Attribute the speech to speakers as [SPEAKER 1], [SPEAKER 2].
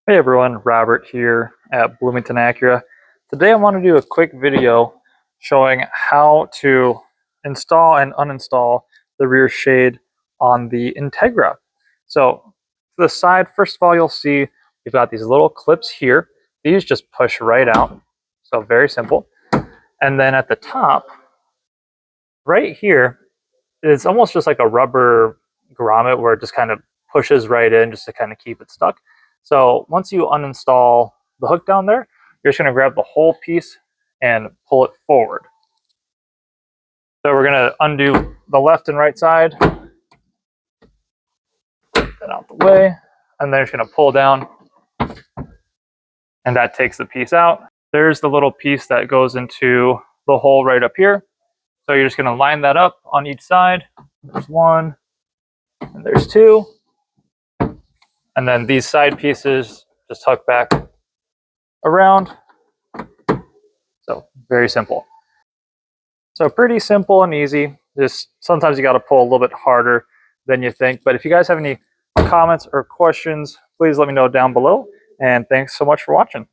[SPEAKER 1] Hey everyone, Robert here at Bloomington Acura. Today I want to do a quick video showing how to install and uninstall the rear shade on the Integra. So to the side, first of all, you'll see you've got these little clips here. These just push right out, so very simple. And then at the top, right here, it's almost just like a rubber grommet where it just kind of pushes right in just to kind of keep it stuck. So once you uninstall the hook down there, you're just going to grab the whole piece and pull it forward. So we're going to undo the left and right side, get out the way, and then it's going to pull down, and that takes the piece out. There's the little piece that goes into the hole right up here. So you're just going to line that up on each side. There's one, and there's two. And then these side pieces just hook back around. So very simple. So pretty simple and easy. Just sometimes you got to pull a little bit harder than you think. But if you guys have any comments or questions, please let me know down below. And thanks so much for watching.